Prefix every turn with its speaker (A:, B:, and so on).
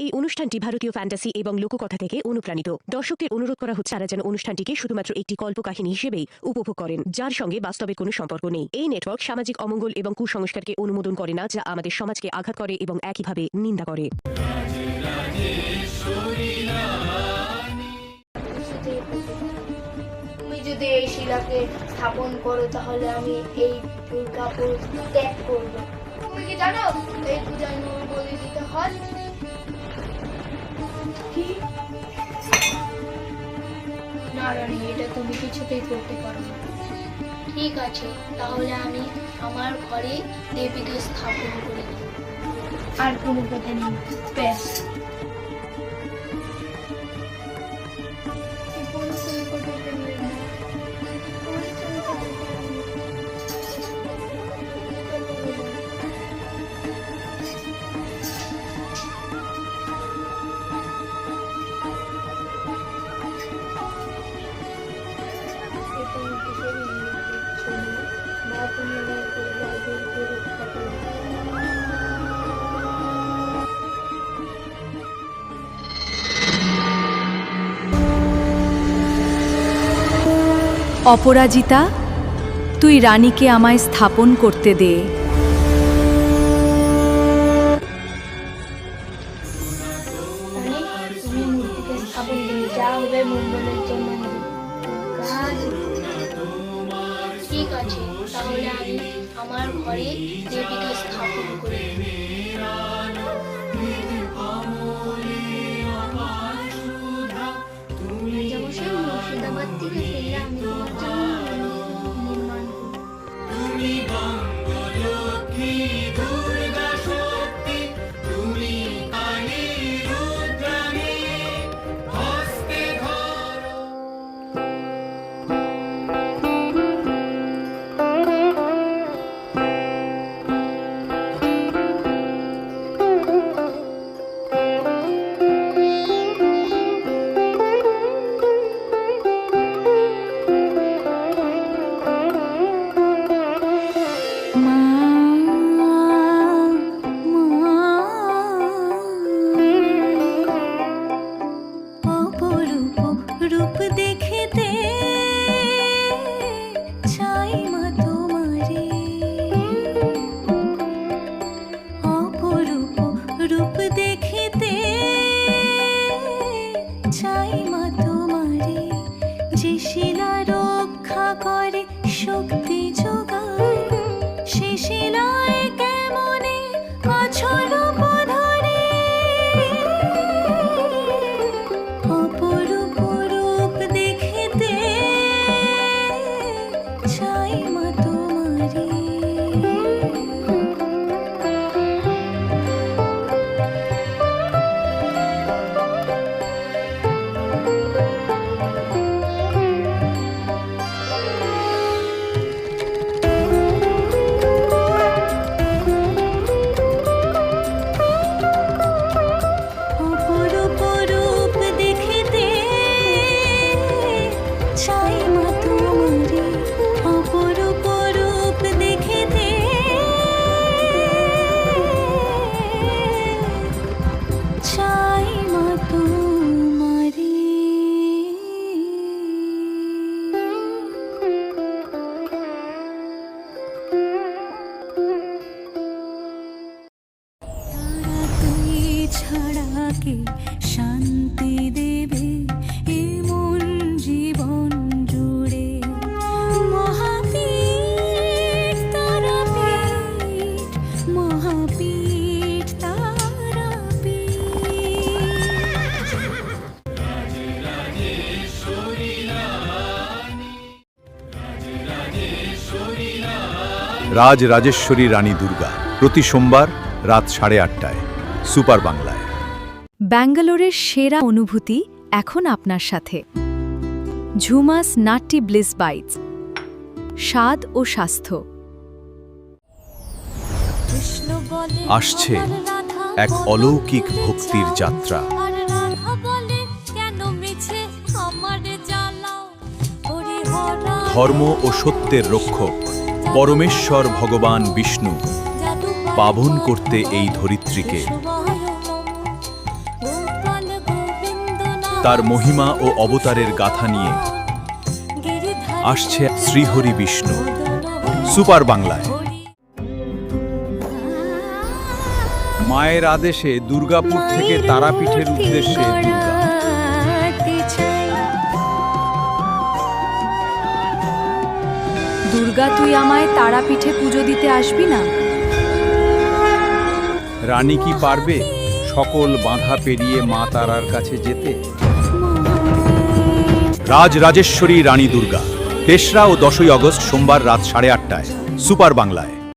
A: এই অনুষ্ঠানটি ভারতীয় ফ্যান্টাসি এবং লোককথা থেকে অনুপ্রাণিত। দর্শকদের অনুরোধ করা হচ্ছে তারা যেন অনুষ্ঠানটিকে শুধুমাত্র একটি কল্পকাহিনী হিসেবেই উপভোগ করেন, যার সঙ্গে বাস্তবের কোনো সম্পর্ক নেই। এই নেটওয়ার্ক সামাজিক অমঙ্গল এবং কুসংস্কারকে অনুমোদন করে না, যা আমাদের সমাজকে আঘাত করে এবং একইভাবে নিন্দা করে।
B: তুমি যদি এই শিলাকে স্থাপন করো তাহলে আমি এই দুর্গাপুর ত্যাগ করব। তুমি কি জানো এই পূজায় নূর বলি দিতে হয়? কি না রানী, এটা তুমি কিছুতেই করতে পারো না। ঠিক আছে, তাহলে আমি আমার ঘরে দেবীকে স্থাপন করে দেব। আর কোনো কথা নেই, ব্যাস।
C: অপরাজিতা, তুই রানীকে আমায় স্থাপন করতে দে।
B: তুমি মূর্তিকে স্থাপন করে যা হবে মঙ্গলের জন্য হবে। ঠিক আছে, তাহলে আমি আমার ঘরে দেবীকে স্থাপন করে দেব। মুর্শিদাবাদ থেকে ফিরলে আমি তোমার জন্য নির্মাণ
C: শান্তি দেবে এমন জীবন জুড়ে। মহাপীঠ তারাপীঠ, মহাপীঠ
D: রাজ রাজেশ্বরী রানী দুর্গা, প্রতি সোমবার রাত 8:30টায় সুপার বাংলায়।
C: ব্যাঙ্গালোরের সেরা অনুভূতি এখন আপনার সাথে। ঝুমাস নাট্টি ব্লিস বাইটস, স্বাদ ও স্বাস্থ্য।
D: আসছে এক অলৌকিক ভক্তির যাত্রা। ধর্ম ও সত্যের রক্ষক পরমেশ্বর ভগবান বিষ্ণু পাবন করতে এই ধরিত্রীকে তার মহিমা ও অবতারের গাথা নিয়ে আসছে শ্রীহরি বিষ্ণু সুপার বাংলায়। মায়ের আদেশে দুর্গাপুর থেকে তারাপীঠের উদ্দেশ্যে দুর্গা।
C: দুর্গা, তুই আমায় তারাপীঠে পুজো দিতে আসবি না?
D: রানী কি পারবে সকল বাধা পেরিয়ে মা তারার কাছে যেতে? রাজরাজেশ্বরী রানী দুর্গা ৩রা ও ১০ই আগস্ট সোমবার রাত ৮:৩০ সুপার বাংলায়।